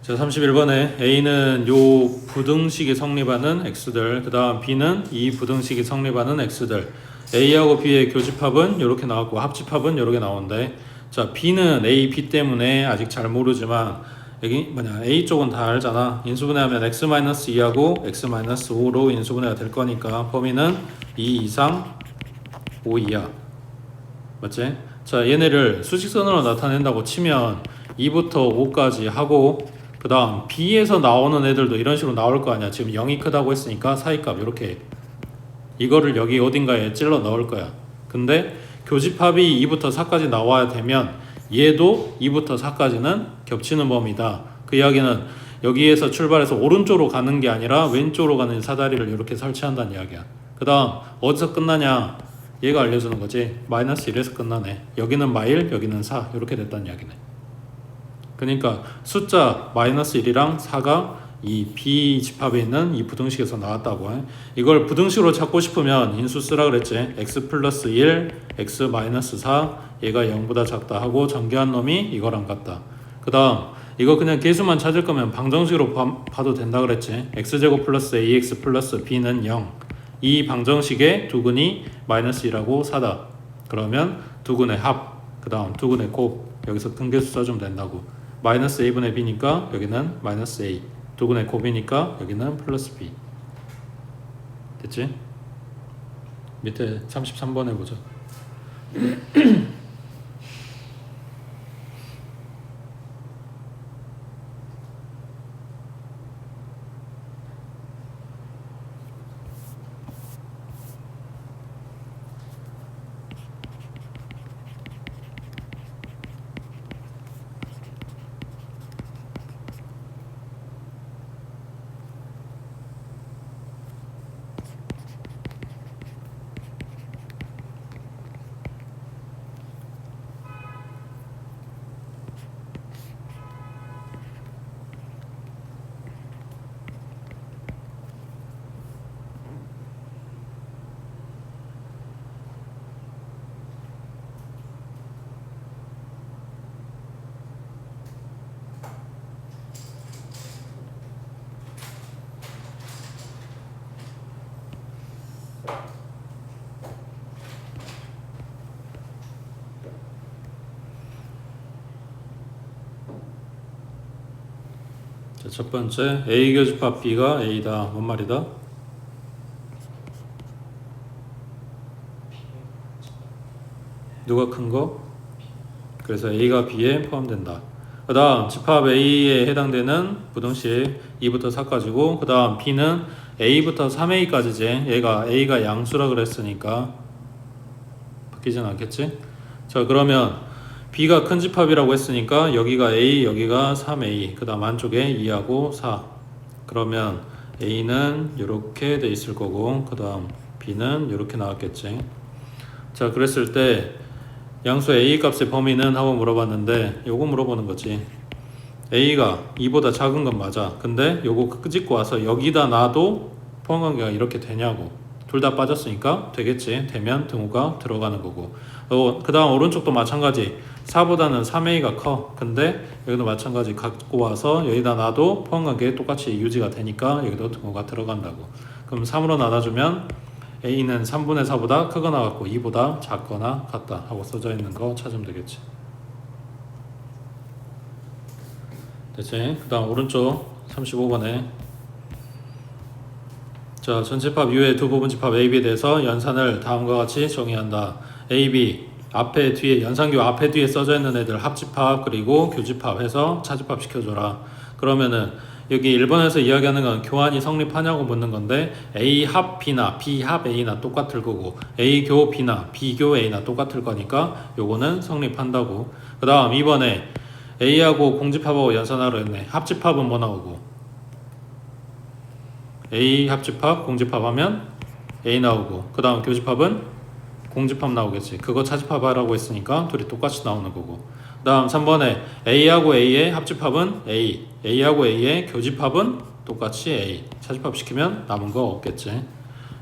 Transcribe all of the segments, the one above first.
자, 31번에 A는 요 부등식이 성립하는 x들, 그 다음 B는 이 부등식이 성립하는 x들. A하고 B의 교집합은 이렇게 나왔고 합집합은 이렇게 나오는데, 자, B는 A, B 때문에 아직 잘 모르지만 여기 A 쪽은 다 알잖아. 인수분해하면 x-2하고 x-5로 인수분해가 될 거니까 범위는 2 이상 5 이하. 맞지? 자, 얘네를 수직선으로 나타낸다고 치면 2부터 5까지 하고, 그 다음 B에서 나오는 애들도 이런 식으로 나올 거 아니야. 지금 0이 크다고 했으니까 사이값 이렇게, 이거를 여기 어딘가에 찔러 넣을 거야. 근데 교집합이 2부터 4까지 나와야 되면 얘도 2부터 4까지는 겹치는 범위다. 그 이야기는 여기에서 출발해서 오른쪽으로 가는 게 아니라 왼쪽으로 가는 사다리를 이렇게 설치한다는 이야기야. 그 다음 어디서 끝나냐, 얘가 알려주는 거지. 마이너스 1에서 끝나네. 여기는 마일, 여기는 4 이렇게 됐다는 이야기네. 그러니까 숫자 마이너스 1이랑 4가 이 B집합에 있는 이 부등식에서 나왔다고 해. 이걸 부등식으로 찾고 싶으면 인수 쓰라 그랬지. x 플러스 1, x 마이너스 4, 얘가 0보다 작다 하고 전개한 놈이 이거랑 같다. 그 다음 이거 그냥 개수만 찾을 거면 방정식으로 봐도 된다 그랬지. x제곱 플러스 ax 플러스 b는 0. 이 방정식의 두근이 마이너스 1하고 4다. 그러면 두근의 합, 그 다음 두근의 곱, 여기서 근계수 써주면 된다고. 마이너스 a분의 b니까 여기는 마이너스 a, 두근의 곱이니까 여기는 플러스 b. 됐지? 밑에 33번 해보자. 자, 첫 번째 A 교집합 B가 A다. 뭔 말이다? 누가 큰 거? 그래서 A가 B에 포함된다. 그 다음 집합 A에 해당되는 부등식 2부터 4까지고, 그 다음 B는 A부터 3A까지지. A가 양수라 그랬으니까 바뀌진 않겠지? 자, 그러면 B가 큰 집합이라고 했으니까 여기가 A, 여기가 3A, 그 다음 안쪽에 2하고 4. 그러면 A는 이렇게 돼 있을 거고, 그 다음 B는 이렇게 나왔겠지. 자, 그랬을 때 양수 A 값의 범위는 하고 물어봤는데, 요거 물어보는 거지. A가 2보다 작은 건 맞아. 근데 요거 끄집고 와서 여기다 놔도 포함관계가 이렇게 되냐고. 둘 다 빠졌으니까 되겠지. 되면 등호가 들어가는 거고. 그 다음 오른쪽도 마찬가지. 4보다는 3A가 커. 근데 여기도 마찬가지. 갖고 와서 여기다 놔도 포함관계 똑같이 유지가 되니까 여기도 등호가 들어간다고. 그럼 3으로 나눠주면 A는 3분의 4보다 크거나 같고 2보다 작거나 같다 하고 써져 있는 거 찾으면 되겠지. 됐지? 그 다음 오른쪽 35번에 자, 전집합 U의 두 부분 집합 AB에 대해서 연산을 다음과 같이 정의한다. AB 앞에 뒤에 연산교 앞에 뒤에 써져 있는 애들 합집합 그리고 교집합 해서 차집합 시켜줘라. 그러면은 여기 1번에서 이야기하는 건 교환이 성립하냐고 묻는 건데, A 합 B나 B 합 A나 똑같을 거고 A 교 B나 B 교 A나 똑같을 거니까 요거는 성립한다고. 그 다음 2번에 A하고 공집합하고 연산하러 했네. 합집합은 뭐 나오고? A 합집합 공집합 하면 A 나오고, 그 다음 교집합은 공집합 나오겠지. 그거 차집합 하라고 했으니까 둘이 똑같이 나오는 거고. 그 다음 3번에 A하고 A의 합집합은 A, A하고 A의 교집합은 똑같이 A. 차집합 시키면 남은 거 없겠지.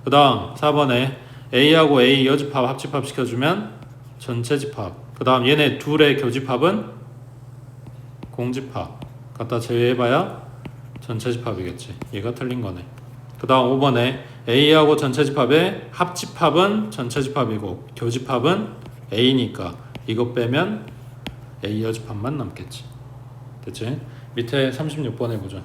그 다음 4번에 A하고 A 여집합 합집합 시켜주면 전체 집합. 그 다음 얘네 둘의 교집합은 공집합. 갖다 제외해봐야 전체 집합이겠지. 얘가 틀린 거네. 그 다음 5번에 A하고 전체 집합의 합집합은 전체 집합이고 교집합은 A니까 이거 빼면 A 여집합만 남겠지. 됐지? 밑에 36번 해보자.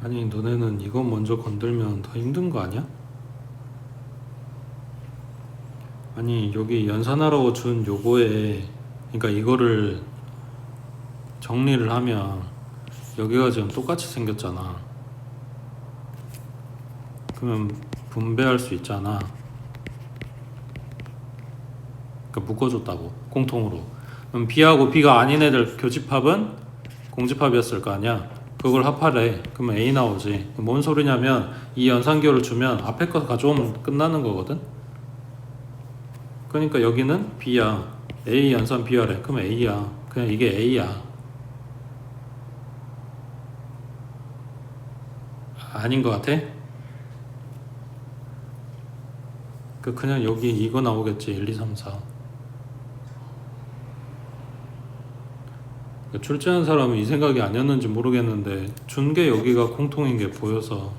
아니 너네는 이거 먼저 건들면 더 힘든 거 아니야? 아니 여기 연산하라고 준 요거에 그러니까 이거를 정리를 하면 여기가 지금 똑같이 생겼잖아. 그러면 분배할 수 있잖아. 그러니까 묶어줬다고 공통으로. 그럼 B하고 B가 아닌 애들 교집합은 공집합이었을 거 아니야. 그걸 합하래. 그러면 A 나오지. 뭔 소리냐면 이 연산교를 주면 앞에 거 가져오면 끝나는 거거든. 그러니까 여기는 B야. A 연산 B하래. 그럼 A야. 그냥 이게 A야. 아닌 것 같아? 그냥 여기 이거 나오겠지. 1, 2, 3, 4. 출제한 사람은 이 생각이 아니었는지 모르겠는데 준 게 여기가 공통인 게 보여서.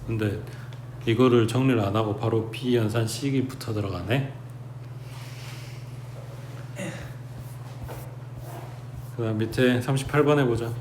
근데 이거를 정리를 안 하고 바로 B 연산 C기 붙어 들어가네. 그 다음 밑에 38번 해보자.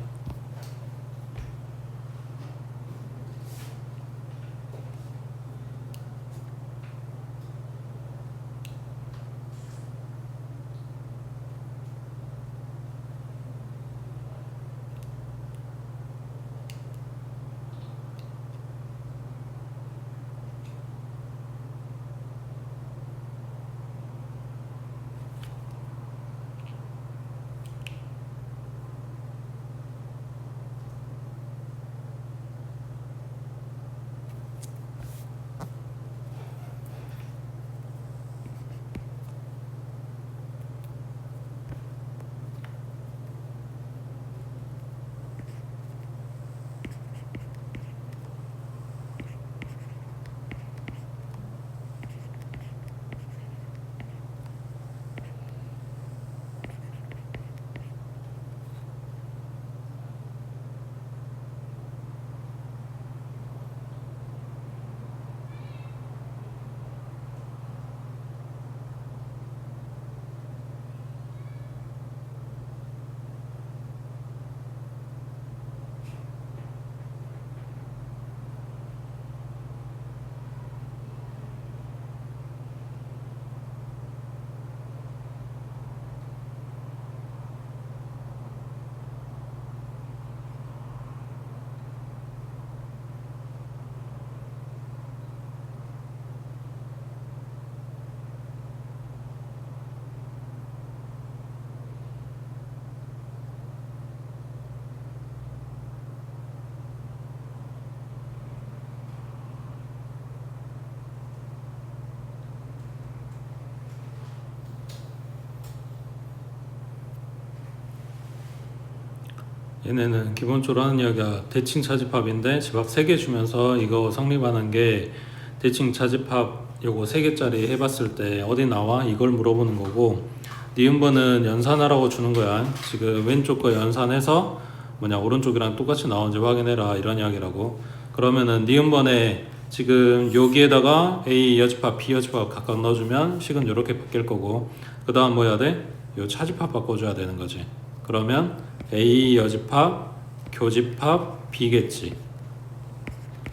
얘네는 기본적으로 하는 이야기가 대칭 차집합인데 집합 3개 주면서 이거 성립하는 게 대칭 차집합 요거 3개짜리 해봤을 때 어디 나와? 이걸 물어보는 거고, 니은번은 연산하라고 주는 거야. 지금 왼쪽 거 연산해서 오른쪽이랑 똑같이 나오는지 확인해라 이런 이야기라고. 그러면은 니은번에 지금 여기에다가 A 여집합, B 여집합 각각 넣어주면 식은 이렇게 바뀔 거고, 그 다음 뭐 해야 돼? 요 차집합 바꿔줘야 되는 거지. 그러면 A 여집합, 교집합, B겠지.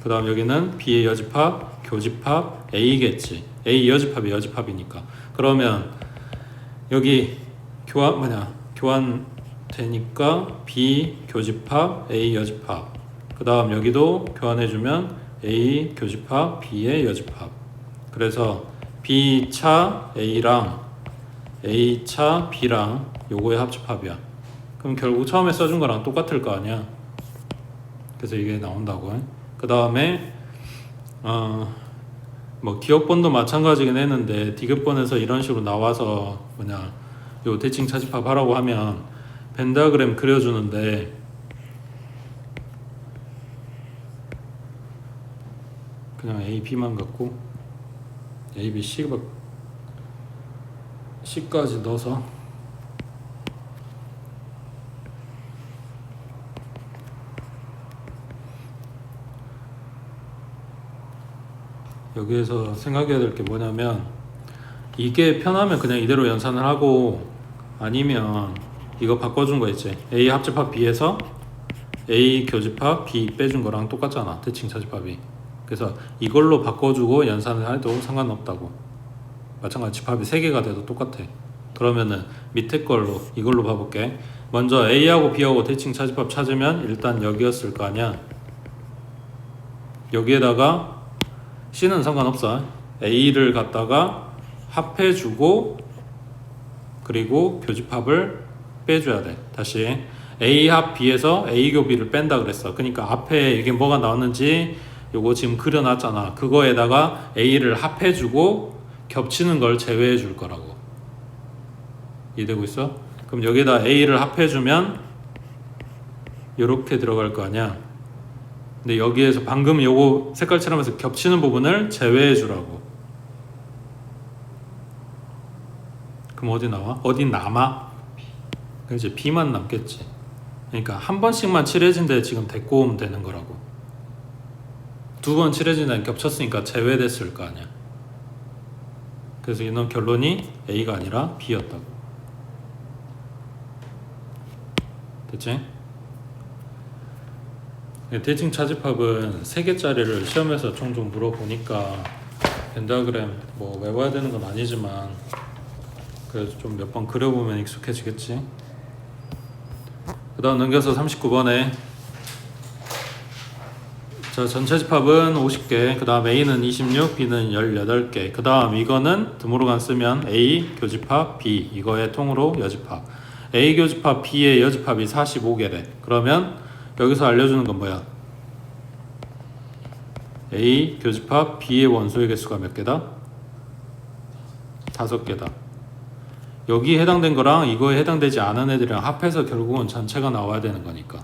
그 다음 여기는 B의 여집합, 교집합, A겠지. A 여집합이 여집합이니까. 그러면 여기 교환 되니까 B 교집합, A 여집합. 그 다음 여기도 교환해주면 A 교집합, B의 여집합. 그래서 B 차 A랑 A 차 B랑 요거의 합집합이야. 그럼 결국 처음에 써준 거랑 똑같을 거 아니야. 그래서 이게 나온다고. 그 다음에 뭐 기억번도 마찬가지긴 했는데 디귿번에서 이런 식으로 나와서 요 대칭 차집합 하라고 하면 벤다그램 그려주는데, 그냥 A, B만 갖고 A, B, C까지 넣어서 여기에서 생각해야 될 게 뭐냐면, 이게 편하면 그냥 이대로 연산을 하고, 아니면 이거 바꿔준 거 있지. A 합집합 B에서 A 교집합 B 빼준 거랑 똑같잖아, 대칭 차집합이. 그래서 이걸로 바꿔주고 연산을 해도 상관없다고. 마찬가지 집합이 3개가 돼도 똑같아. 그러면은 밑에 걸로 이걸로 봐볼게. 먼저 A하고 B하고 대칭 차집합 찾으면 일단 여기였을 거 아니야. 여기에다가 C는 상관없어. A를 갖다가 합해주고 그리고 교집합을 빼줘야 돼. 다시 A 합 B에서 A 교 B를 뺀다 그랬어. 그러니까 앞에 이게 뭐가 나왔는지 요거 지금 그려놨잖아. 그거에다가 A를 합해주고 겹치는 걸 제외해 줄 거라고. 이해되고 있어? 그럼 여기다 A를 합해주면 요렇게 들어갈 거 아니야. 근데 여기에서 방금 요거 색깔 칠하면서 겹치는 부분을 제외해 주라고. 그럼 어디 나와? 어디 남아? 이제 B만 남겠지. 그러니까 한 번씩만 칠해진데 지금 데리고 오면 되는 거라고. 2번 칠해진 데는 겹쳤으니까 제외됐을 거 아니야. 그래서 이놈 결론이 A가 아니라 B였다고. 됐지? 대칭 차집합은 3개짜리를 시험에서 종종 물어보니까 벤다그램 뭐 외워야 되는 건 아니지만 그래서 좀 몇 번 그려보면 익숙해지겠지. 그 다음 넘겨서 39번에 자, 전체 집합은 50개, 그 다음 A는 26, B는 18개. 그 다음 이거는 드모르간 쓰면 A 교집합 B, 이거의 통으로 여집합. A 교집합 B의 여집합이 45개래. 그러면 여기서 알려주는 건 뭐야? A 교집합 B의 원소의 개수가 몇 개다? 5개다. 여기 해당된 거랑 이거에 해당되지 않은 애들이랑 합해서 결국은 전체가 나와야 되는 거니까.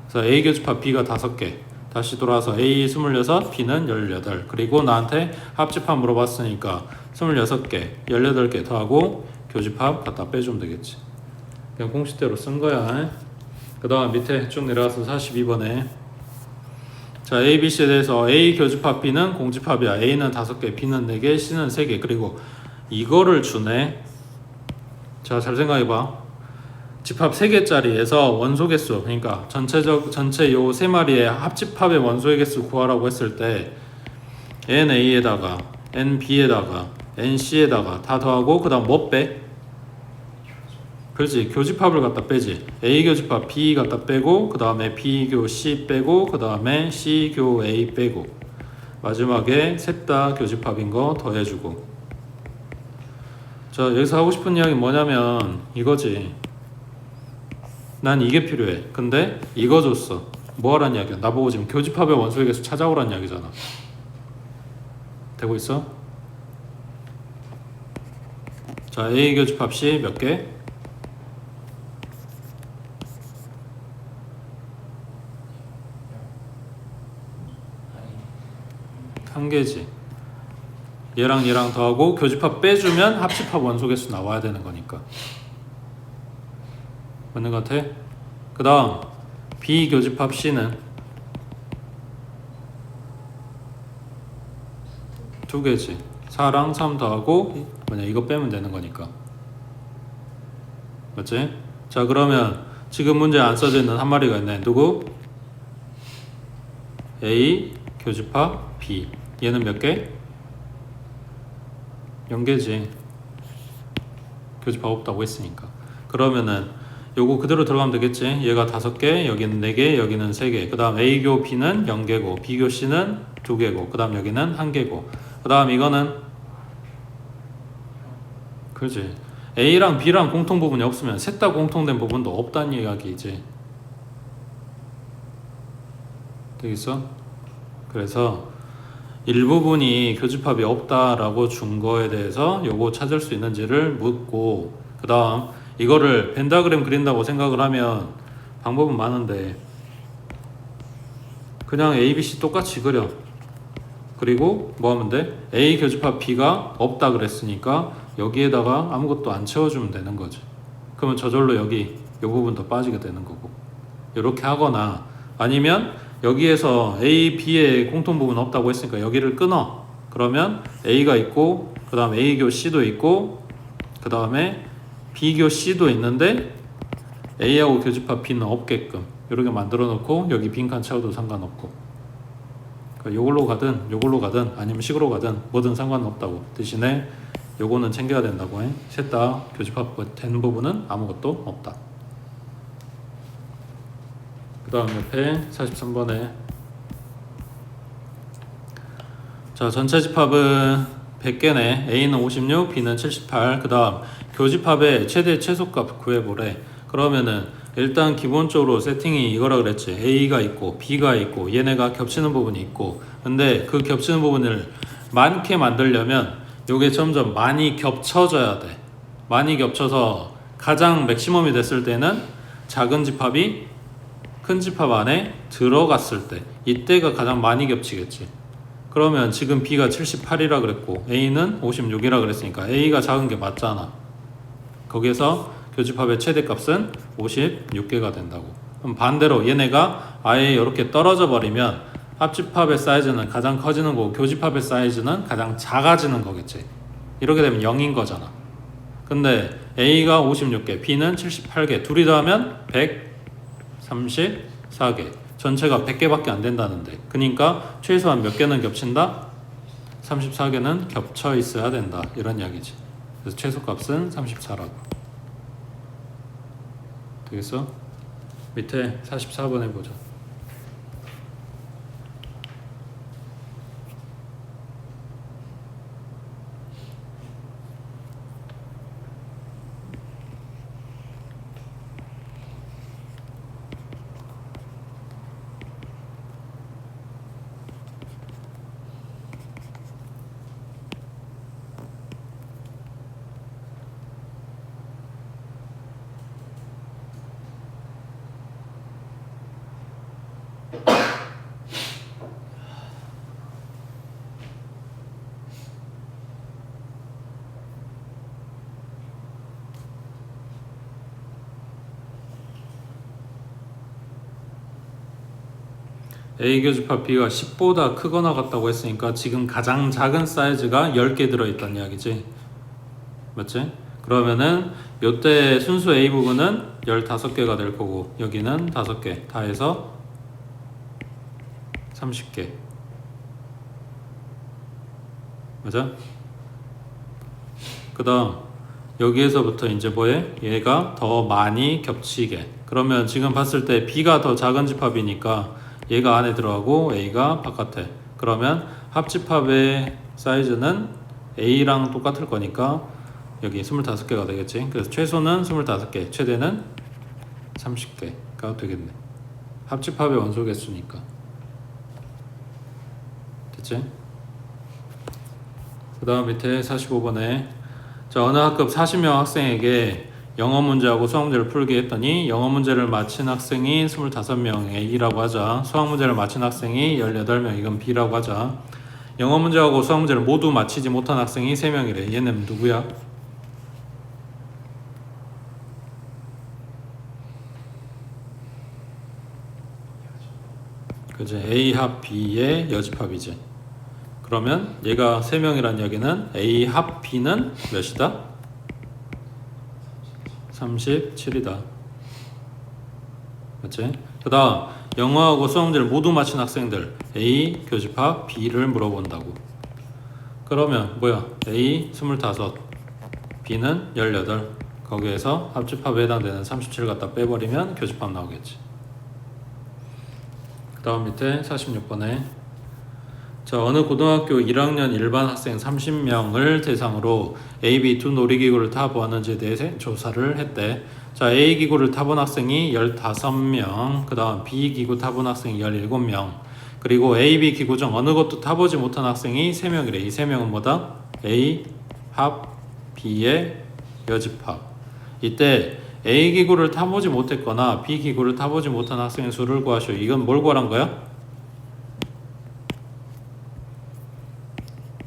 그래서 A 교집합 B가 5개. 다시 돌아와서 A 26, B는 18. 그리고 나한테 합집합 물어봤으니까 26개, 18개 더하고 교집합 갖다 빼주면 되겠지. 그냥 공식대로 쓴 거야. 그 다음 밑에 쭉 내려가서 42번에 자, A, B, C에 대해서 A 교집합 B는 공집합이야. A는 5개, B는 4개, C는 3개. 그리고 이거를 주네. 자, 잘 생각해봐. 집합 3개짜리에서 원소 개수, 그러니까 전체 요 3마리의 합집합의 원소의 개수 구하라고 했을 때 NA에다가 NB에다가 NC에다가 다 더하고 그 다음 뭐 빼? 그렇지, 교집합을 갖다 빼지. A 교집합 B 갖다 빼고 그 다음에 B 교 C 빼고 그 다음에 C 교 A 빼고 마지막에 셋 다 교집합인 거 더해주고. 자, 여기서 하고 싶은 이야기는 뭐냐면 이거지. 난 이게 필요해. 근데 이거 줬어. 뭐 하란 이야기야? 나보고 지금 교집합의 원소의 개수 찾아오란 이야기잖아. 되고 있어? 자, A 교집합 C 몇 개? 한 개지. 얘랑 얘랑 더하고 교집합 빼주면 합집합 원소개수 나와야 되는 거니까. 맞는 것 같아? 그 다음 비교집합 C는 두 개지. 4랑 3 더하고 이거 빼면 되는 거니까. 맞지? 자, 그러면 지금 문제에 안 써져 있는 한 마리가 있네. 누구? A 교집합 B. 얘는 몇 개? 0개지. 교집합 없다고 했으니까. 그러면은 요거 그대로 들어가면 되겠지. 얘가 5개, 여기는 4개, 여기는 3개. 그 다음 A교 B는 0개고 B교 C는 2개고 그 다음 여기는 1개고 그 다음 이거는 그렇지. A랑 B랑 공통 부분이 없으면 셋 다 공통된 부분도 없다는 이야기지. 되겠어? 그래서 일부분이 교집합이 없다라고 준 거에 대해서 요거 찾을 수 있는지를 묻고 그 다음 이거를 벤다그램 그린다고 생각을 하면 방법은 많은데 그냥 A, B, C 똑같이 그려. 그리고 뭐 하면 돼? A 교집합 B가 없다 그랬으니까 여기에다가 아무것도 안 채워주면 되는 거지. 그러면 저절로 여기 이 부분도 빠지게 되는 거고. 이렇게 하거나 아니면 여기에서 A, B의 공통 부분 없다고 했으니까 여기를 끊어. 그러면 A가 있고 그 다음 A교 C도 있고 그 다음에 B교 C도 있는데 A하고 교집합 B는 없게끔 이렇게 만들어 놓고 여기 빈칸 채워도 상관없고 그러니까 요걸로 가든 아니면 식으로 가든 뭐든 상관없다고. 대신에 요거는 챙겨야 된다고 해. 셋 다 교집합 되는 부분은 아무것도 없다. 그 다음 옆에 43번에 자 전체 집합은 100개네. A는 56, B는 78. 그 다음 교집합의 최대 최소값 구해보래. 그러면은 일단 기본적으로 세팅이 이거라 그랬지. A가 있고 B가 있고 얘네가 겹치는 부분이 있고 근데 그 겹치는 부분을 많게 만들려면 요게 점점 많이 겹쳐져야 돼. 많이 겹쳐서 가장 맥시멈이 됐을 때는 작은 집합이 큰 집합 안에 들어갔을 때 이때가 가장 많이 겹치겠지. 그러면 지금 B가 78이라 그랬고 A는 56이라 그랬으니까 A가 작은 게 맞잖아. 거기에서 교집합의 최대값은 56개가 된다고. 그럼 반대로 얘네가 아예 이렇게 떨어져 버리면 합집합의 사이즈는 가장 커지는 거고 교집합의 사이즈는 가장 작아지는 거겠지. 이렇게 되면 0인 거잖아. 근데 A가 56개, B는 78개, 둘이 더하면 134개. 전체가 100개밖에 안 된다는데. 그러니까 최소한 몇 개는 겹친다? 34개는 겹쳐 있어야 된다. 이런 이야기지. 그래서 최소값은 34라고. 되겠어? 밑에 44번 해보자. A 교집합 B가 10보다 크거나 같다고 했으니까 지금 가장 작은 사이즈가 10개 들어있다는 이야기지. 맞지? 그러면은 요때 순수 A 부분은 15개가 될 거고 여기는 5개 다 해서 30개. 맞아? 그 다음 여기에서부터 이제 뭐해? 얘가 더 많이 겹치게. 그러면 지금 봤을 때 B가 더 작은 집합이니까 얘가 안에 들어가고 A가 바깥에. 그러면 합집합의 사이즈는 A랑 똑같을 거니까 여기 25개가 되겠지. 그래서 최소는 25개, 최대는 30개가 되겠네. 합집합의 원소 개수니까. 됐지? 그 다음 밑에 45번에 자 어느 학급 40명 학생에게 영어 문제하고 수학 문제를 풀게 했더니 영어 문제를 마친 학생이 25명 A라고 하자. 수학 문제를 마친 학생이 18명 이건 B라고 하자. 영어 문제하고 수학 문제를 모두 맞히지 못한 학생이 3명이래. 얘는 누구야? 그지? A 합 B의 여집합이지. 그러면 얘가 3명이란 얘기는 A 합 B는 몇이다? 37이다. 맞지? 그 다음 영어하고 수학 문제를 모두 맞힌 학생들 A 교집합 B를 물어본다고. 그러면 뭐야? A 25, B는 18. 거기에서 합집합에 해당되는 37 갖다 빼버리면 교집합 나오겠지. 그 다음 밑에 46번에 자, 어느 고등학교 1학년 일반 학생 30명을 대상으로 A, B 두 놀이기구를 타보았는지에 대해 조사를 했대. 자, A 기구를 타본 학생이 15명, 그 다음 B 기구 타본 학생이 17명, 그리고 A, B 기구 중 어느 것도 타보지 못한 학생이 3명이래. 이 3명은 뭐다? A 합 B의 여집합. 이때 A 기구를 타보지 못했거나 B 기구를 타보지 못한 학생의 수를 구하시오. 이건 뭘 구하란 거야?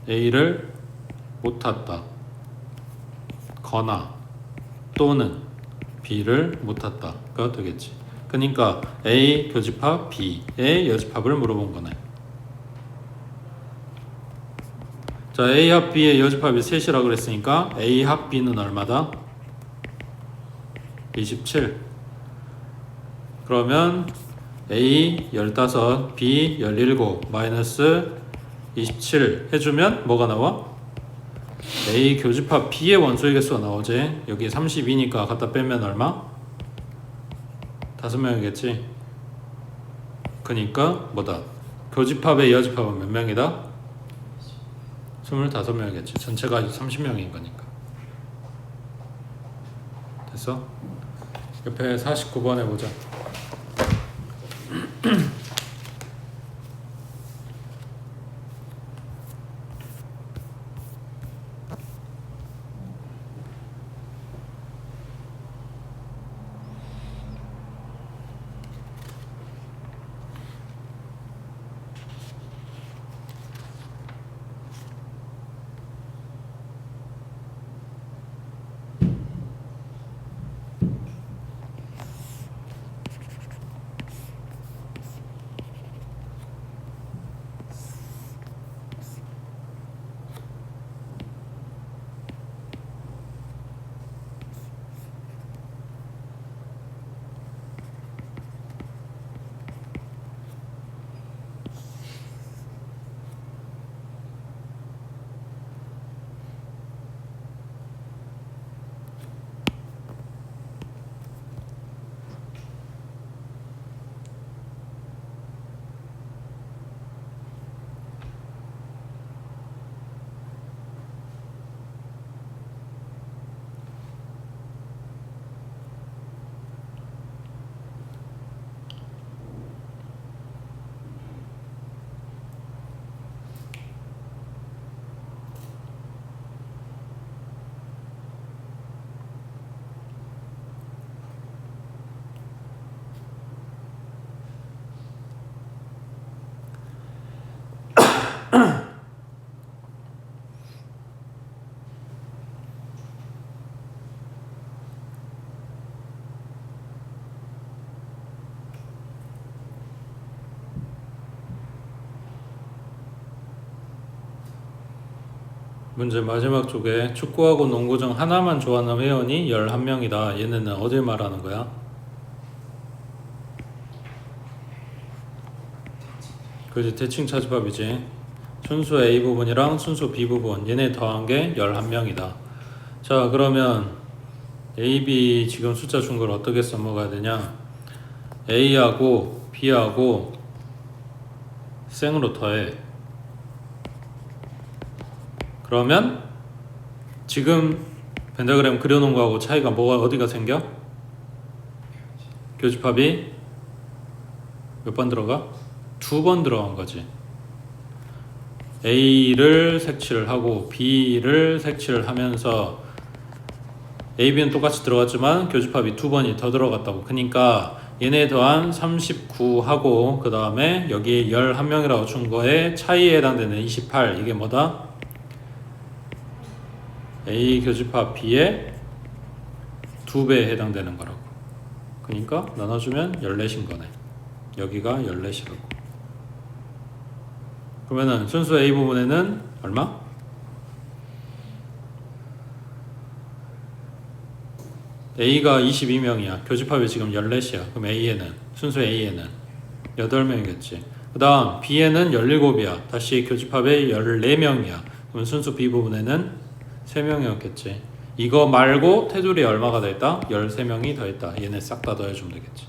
A를 못 탔다 거나 또는 B를 못 탔다가 되겠지. 그러니까 A 교집합 B의 여집합을 물어본 거네. 자, A 합 B의 여집합이 3이라고 그랬으니까 A 합 B는 얼마다? 27. 그러면 A 15, B 17 마이너스 27 해주면 뭐가 나와? A 교집합 B의 원소의 개수가 나오지. 여기 32니까 갖다 빼면 얼마? 5명이겠지. 그니까 뭐다? 교집합의 여집합은 몇 명이다? 25명이겠지. 전체가 30명인 거니까. 됐어? 옆에 49번에 보자. 문제 마지막 쪽에 축구하고 농구 중 하나만 좋아하는 회원이 11명이다. 얘네는 어딜 말하는 거야? 그지, 대칭 차집합이지. 순수 A 부분이랑 순수 B 부분 얘네 더한 게 11명이다. 자, 그러면 A, B 지금 숫자 준 걸 어떻게 써먹어야 되냐? A하고 B하고 생으로 더해. 그러면 지금 펜타그램 그려놓은 거하고 차이가 뭐가 어디가 생겨? 교집합이 몇 번 들어가? 2번 들어간 거지. A를 색칠을 하고 B를 색칠을 하면서 A, B는 똑같이 들어갔지만 교집합이 2번이 더 들어갔다고. 그러니까 얘네 더한 39하고 그 다음에 여기 11명이라고 준 거에 차이에 해당되는 28 이게 뭐다? A 교집합 B의 2배에 해당되는 거라고. 그러니까 나눠주면 14인 거네. 여기가 14이라고. 그러면은 순수 A 부분에는 얼마? A가 22명이야. 교집합이 지금 14이야. 그럼 A에는 순수 A에는 8명이겠지. 그 다음 B에는 17이야. 다시 교집합에 14명이야. 그럼 순수 B 부분에는 3명이었겠지. 이거 말고 테두리에 얼마가 더있다? 13명이 더있다. 얘네 싹 다 더해주면 되겠지.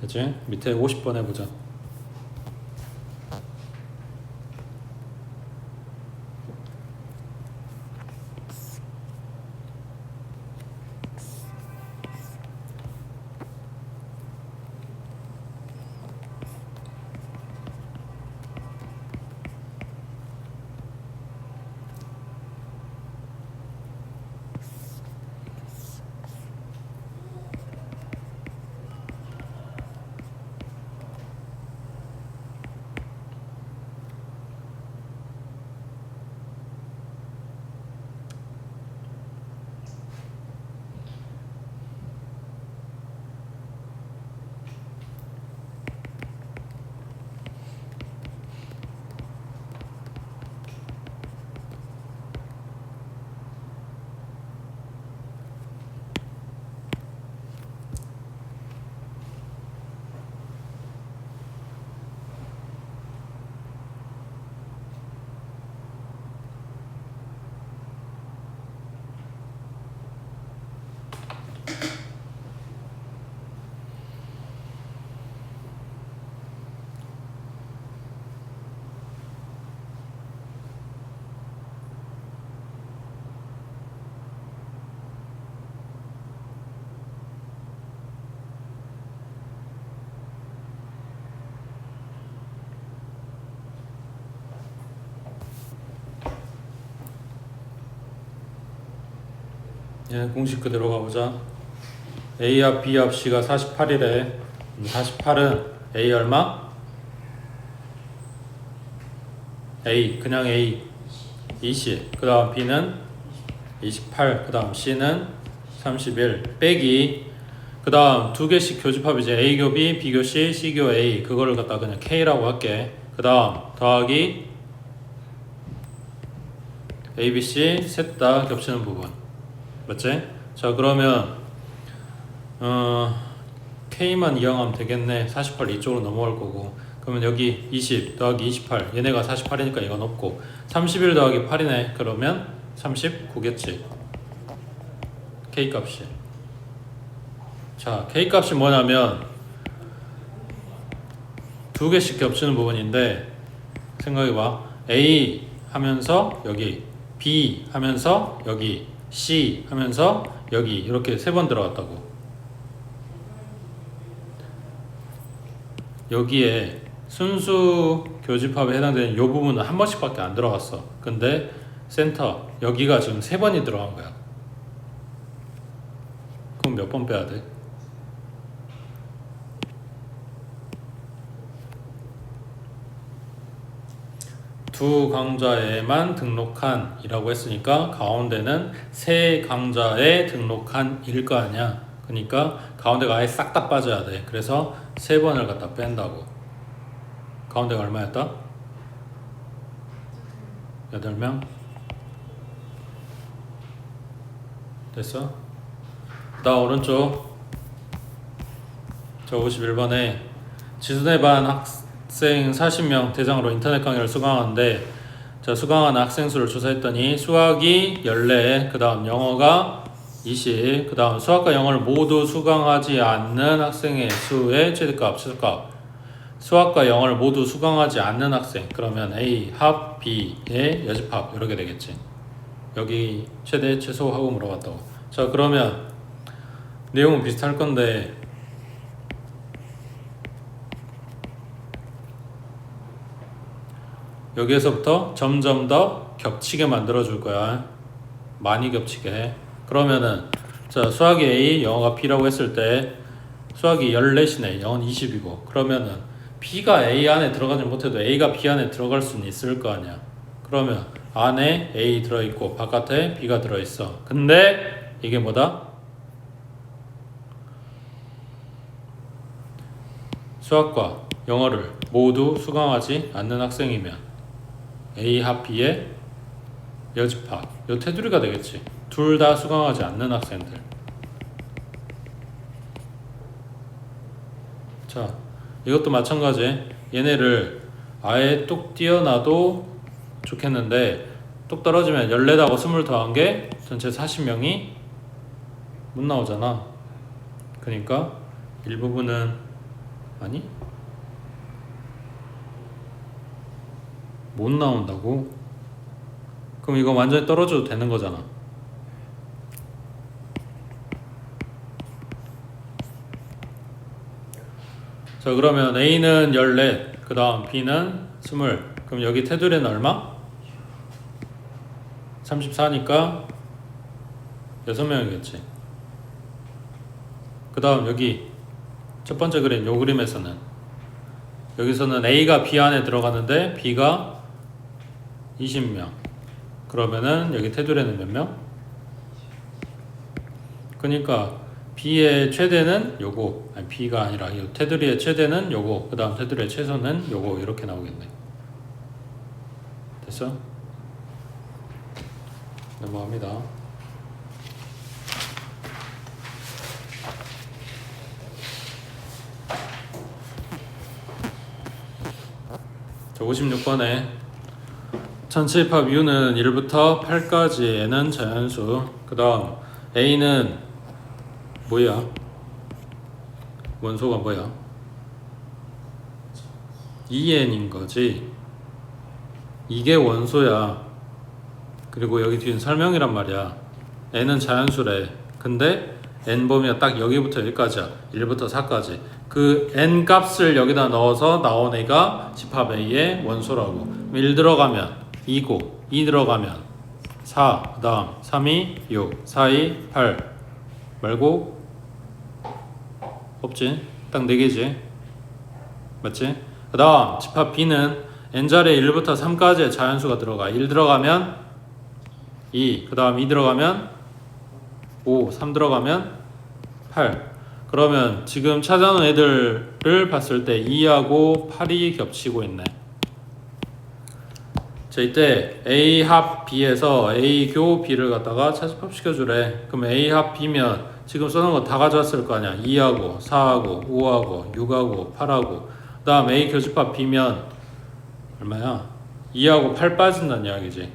됐지? 밑에 50번 해보자. 예, 공식 그대로 가보자. A 합 B 합 C가 48이래. 48은 A 얼마? A 그냥 A 20. 그 다음 B는 28. 그 다음 C는 31 빼기 그 다음 두 개씩 교집합이지. A 교 B, B 교 C, C 교 A 그거를 갖다 그냥 K라고 할게. 그 다음 더하기 A, B, C 셋 다 겹치는 부분 맞지? 자 그러면 K만 이항하면 되겠네. 48 이쪽으로 넘어갈 거고 그러면 여기 20 더하기 28 얘네가 48이니까 이건 없고 31 더하기 8이네. 그러면 39겠지 K 값이. 자 K 값이 뭐냐면 두 개씩 겹치는 부분인데 생각해봐. A 하면서 여기 B 하면서 여기 C 하면서 여기 이렇게 세 번 들어갔다고. 여기에 순수 교집합에 해당되는 이 부분은 한 번씩밖에 안 들어갔어. 근데 센터 여기가 지금 세 번이 들어간 거야. 그럼 몇 번 빼야 돼? 두 강좌에만 등록한 이라고 했으니까 가운데는 세 강좌에 등록한 일 거 아니야. 그러니까 가운데가 아예 싹 다 빠져야 돼. 그래서 세 번을 갖다 뺀다고. 가운데가 얼마였다? 8명? 됐어? 나 오른쪽 저 51번에 지도내 반 학생 40명 대상으로 인터넷 강의를 수강하는데 자 수강한 학생 수를 조사했더니 수학이 14, 그 다음 영어가 20, 그 다음 수학과 영어를 모두 수강하지 않는 학생의 수의 최대값, 최소값. 수학과 영어를 모두 수강하지 않는 학생 그러면 A 합 B의 여집합 이렇게 되겠지. 여기 최대 최소하고 물어봤다고. 자 그러면 내용은 비슷할 건데 여기에서부터 점점 더 겹치게 만들어 줄 거야. 많이 겹치게 해. 그러면은 자 수학이 A 영어가 B라고 했을 때 수학이 14이네. 0은 20이고. 그러면은 B가 A 안에 들어가지 못해도 A가 B 안에 들어갈 수는 있을 거 아니야. 그러면 안에 A 들어있고 바깥에 B가 들어있어. 근데 이게 뭐다? 수학과 영어를 모두 수강하지 않는 학생이면 A 합 B의 여집합, 요 테두리가 되겠지. 둘 다 수강하지 않는 학생들. 자, 이것도 마찬가지. 얘네를 아예 뚝 띄어놔도 좋겠는데 뚝 떨어지면 14하고 20 더한 게 전체 40명이 못 나오잖아. 그러니까 일부분은 아니 못 나온다고? 그럼 이거 완전히 떨어져도 되는 거잖아. 자, 그러면 A는 14, 그 다음 B는 20. 그럼 여기 테두리는 얼마? 34니까 6명이겠지. 그 다음 여기 첫 번째 그림, 요 그림에서는 여기서는 A가 B 안에 들어가는데 B가 20명. 그러면은 여기 테두리는 몇 명? 그러니까 B의 최대는 요거, 아니 B가 아니라 이 테두리의 최대는 요거, 그 다음 테두리의 최소는 요거, 이렇게 나오겠네. 됐어? 넘어갑니다. 자, 56번에 전체 입합 U는 1부터 8까지 N은 자연수. 그 다음 A는 뭐야? 원소가 뭐야? 2N인 거지. 이게 원소야. 그리고 여기 뒤는 설명이란 말이야. N은 자연수래. 근데 N 범위가 딱 여기부터 여기까지야. 1부터 4까지. 그 N 값을 여기다 넣어서 나온 애가 집합 A의 원소라고. 1 들어가면 2고, 2 들어가면 4, 그 다음 3, 2, 6, 4, 2, 8 말고 없지? 딱 4개지? 맞지? 그 다음 집합 B는 N자리에 1부터 3까지의 자연수가 들어가. 1 들어가면 2, 그 다음 2 들어가면 5, 3 들어가면 8. 그러면 지금 찾아놓은 애들을 봤을 때 2하고 8이 겹치고 있네. 자, 이때 A 합 B에서 A 교 B를 갖다가 차집합 시켜주래. 그럼 A 합 B면 지금 써놓은 거 다 가져왔을 거 아니야. 2하고 4하고 5하고 6하고 8하고. 그 다음 A 교집합 B면 얼마야? 2하고 8 빠진다는 이야기지.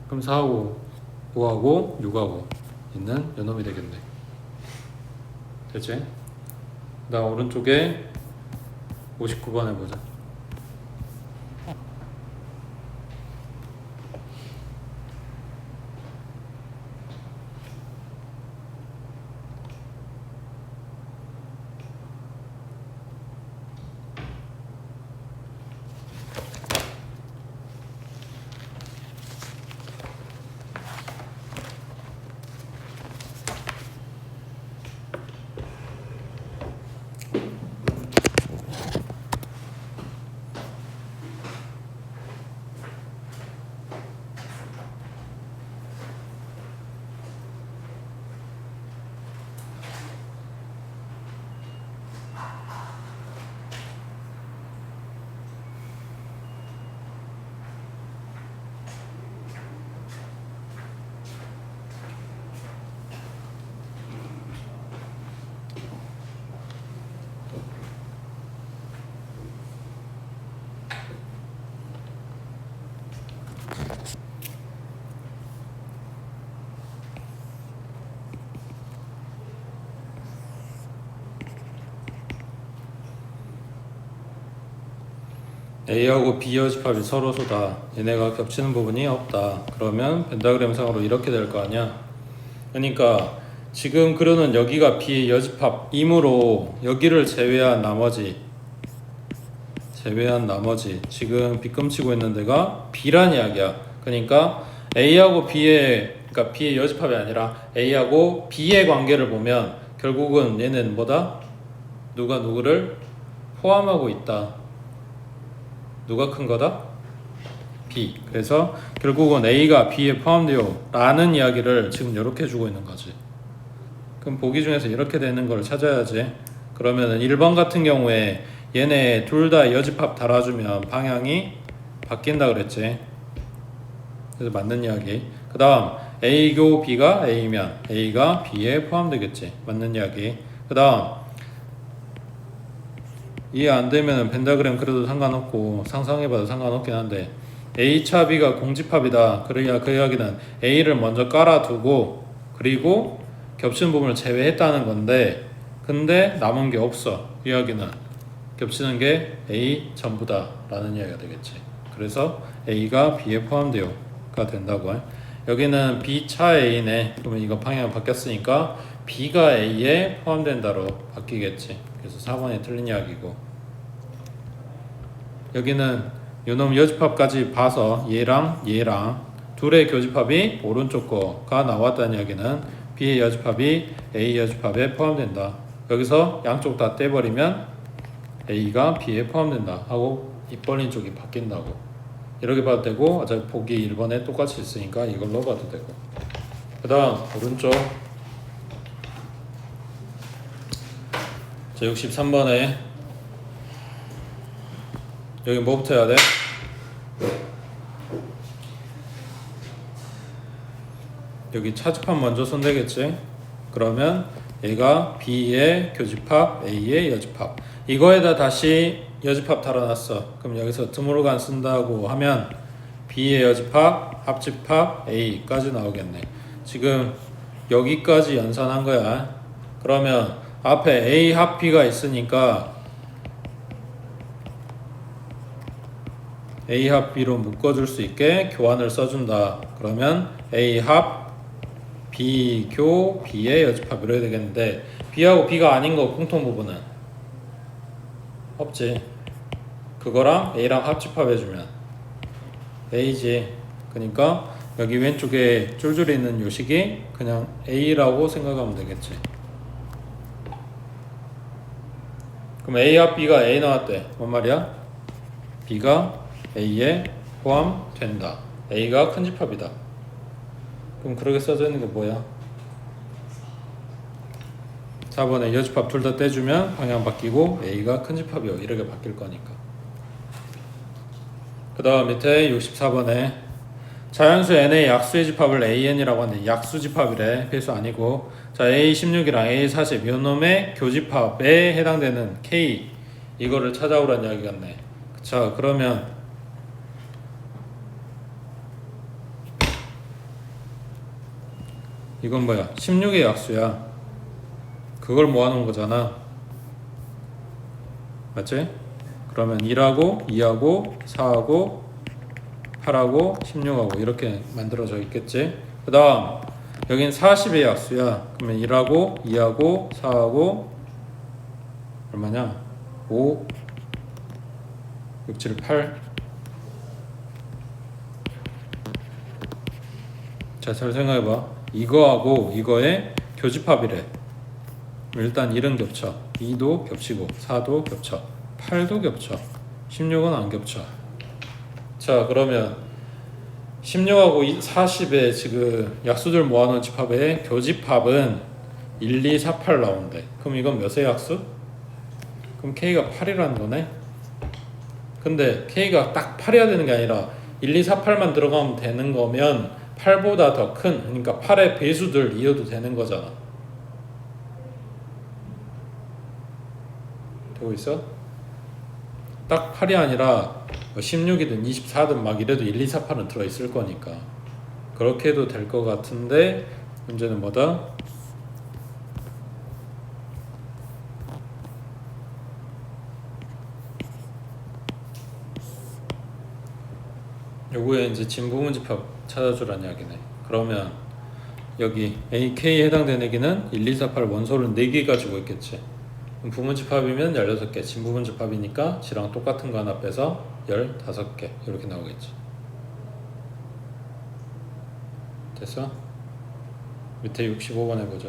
그럼 4하고 5하고 6하고 있는 요놈이 되겠네. 됐지? 그 다음 오른쪽에 59번 해보자. A하고 B 여집합이 서로소다. 얘네가 겹치는 부분이 없다. 그러면 펜타그램상으로 이렇게 될 거 아니야. 그러니까 지금 그려놓은 여기가 B 여집합이므로 여기를 제외한 나머지 지금 빗금치고 있는 데가 B란 이야기야. 그러니까 A하고 B의 그러니까 B의 여집합이 아니라 A하고 B의 관계를 보면 결국은 얘는 뭐다? 누가 누구를 포함하고 있다. 누가 큰 거다? B. 그래서 결국은 A가 B에 포함되어 라는 이야기를 지금 이렇게 주고 있는 거지. 그럼 보기 중에서 이렇게 되는 걸 찾아야지. 그러면은 1번 같은 경우에 얘네 둘 다 여집합 달아주면 방향이 바뀐다 그랬지. 그래서 맞는 이야기. 그 다음 A교 B가 A면 A가 B에 포함되겠지. 맞는 이야기. 그 다음 이해 안 되면 벤다그램 그래도 상관없고 상상해봐도 상관없긴 한데 A차 B가 공집합이다. 그래야 그 이야기는 A를 먼저 깔아두고 그리고 겹치는 부분을 제외했다는 건데 근데 남은 게 없어. 이야기는 겹치는 게 A 전부다 라는 이야기가 되겠지. 그래서 A가 B에 포함되어가 된다고 해. 여기는 B차 A네. 그러면 이거 방향이 바뀌었으니까 B가 A에 포함된다로 바뀌겠지. 그래서 4번이 틀린 이야기고 여기는 요놈 여집합까지 봐서 얘랑 둘의 교집합이 오른쪽 거가 나왔다는 이야기는 B의 여집합이 A 여집합에 포함된다. 여기서 양쪽 다 떼버리면 A가 B에 포함된다 하고 입 벌린 쪽이 바뀐다고. 이렇게 봐도 되고 어차피 보기 1번에 똑같이 있으니까 이걸로 봐도 되고. 그 다음 오른쪽 자 63번에 여기 뭐부터 해야 돼? 여기 차집합 먼저 손대겠지. 그러면 얘가 B의 교집합 A의 여집합 이거에다 다시 여집합 달아놨어. 그럼 여기서 드물어간 쓴다고 하면 B의 여집합 합집합 A까지 나오겠네. 지금 여기까지 연산한 거야. 그러면 앞에 A 합 B가 있으니까 A 합 B로 묶어줄 수 있게 교환을 써준다. 그러면 A 합 B 교 B의 여집합 이래야 되겠는데 B하고 B가 아닌 거 공통 부분은 없지. 그거랑 A랑 합집합해주면 A지. 그러니까 여기 왼쪽에 줄줄이 있는 요식이 그냥 A라고 생각하면 되겠지. 그럼 A 합 B가 A 나왔대. 뭔 말이야? B가 A에 포함된다. A가 큰 집합이다. 그럼 그렇게 써져 있는 게 뭐야? 4번에 여집합 둘 다 떼주면 방향 바뀌고 A가 큰 집합이요. 이렇게 바뀔 거니까. 그 다음 밑에 64번에 자연수 N의 약수의 집합을 AN이라고 하는데 약수 집합이래. 필수 아니고. 자 A16이랑 A40 요놈의 교집합에 해당되는 K 이거를 찾아오라는 이야기 같네. 자 그러면 이건 뭐야? 16의 약수야. 그걸 모아놓은 거잖아. 맞지? 그러면 1하고 2하고 4하고 8하고 16하고 이렇게 만들어져 있겠지? 그 다음 여긴 40의 약수야. 그러면 1하고 2하고 4하고 얼마냐? 5 6, 7, 8 자, 잘 생각해봐. 이거하고 이거의 교집합이래. 일단 1은 겹쳐. 2도 겹치고 4도 겹쳐. 8도 겹쳐. 16은 안 겹쳐. 자 그러면 16하고 40의 지금 약수들 모아놓은 집합의 교집합은 1, 2, 4, 8 나온대. 그럼 이건 몇의 약수? 그럼 K가 8이라는 거네. 근데 K가 딱 8이어야 되는 게 아니라 1, 2, 4, 8만 들어가면 되는 거면 8보다 더 큰, 그러니까 8의 배수들 이어도 되는 거잖아. 되고 있어? 딱 8이 아니라 16이든 24든 막 이래도 1, 2, 4, 8은 들어있을 거니까 그렇게 해도 될 것 같은데 문제는 뭐다? 요거에 이제 진부분 집합 찾아주라는 이야기네. 그러면 여기 AK에 해당되는 애기는 1, 2, 4, 8 원소를 4개 가지고 있겠지. 그럼 부분집합이면 16개, 진부분집합이니까 지랑 똑같은 거 하나 빼서 15개 이렇게 나오겠지. 됐어? 밑에 65번 해보자.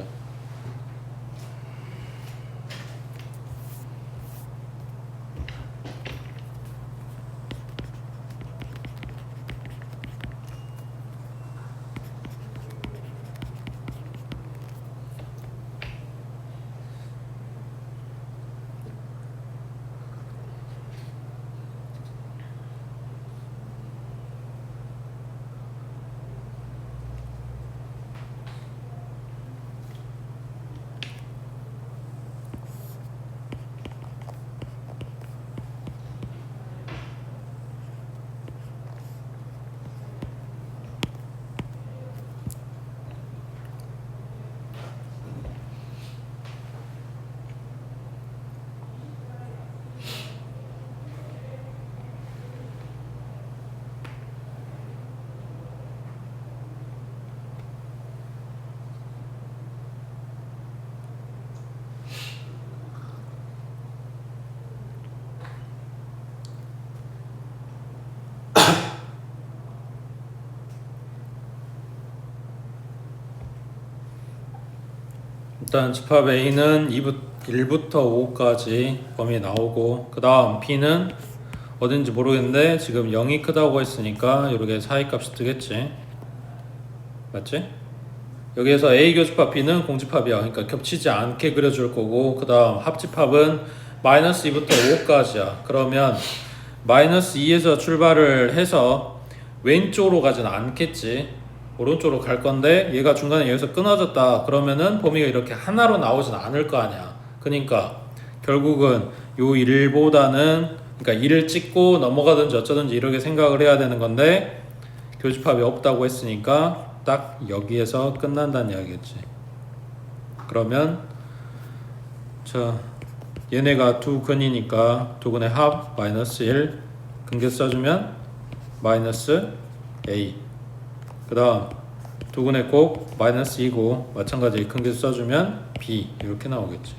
일단 집합 A는 1부터 5까지 범위 나오고, 그 다음 B는 어딘지 모르겠는데 지금 0이 크다고 했으니까 이렇게 사이값이 뜨겠지. 맞지? 여기에서 A 교집합 B는 공집합이야. 그러니까 겹치지 않게 그려줄 거고, 그 다음 합집합은 마이너스 2부터 5까지야. 그러면 마이너스 2에서 출발을 해서 왼쪽으로 가진 않겠지. 오른쪽으로 갈 건데 얘가 중간에 여기서 끊어졌다. 그러면은 범위가 이렇게 하나로 나오진 않을 거 아니야. 그러니까 결국은 요 1보다는, 그러니까 1을 찍고 넘어가든지 어쩌든지 이렇게 생각을 해야 되는 건데, 교집합이 없다고 했으니까 딱 여기에서 끝난다는 이야기겠지. 그러면 자, 얘네가 두 근이니까 두 근의 합 마이너스 1 근계 써주면 마이너스 A, 그 다음 두 근의 곱 마이너스 2고 마찬가지 근계 써주면 B 이렇게 나오겠지.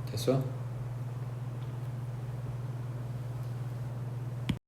됐어?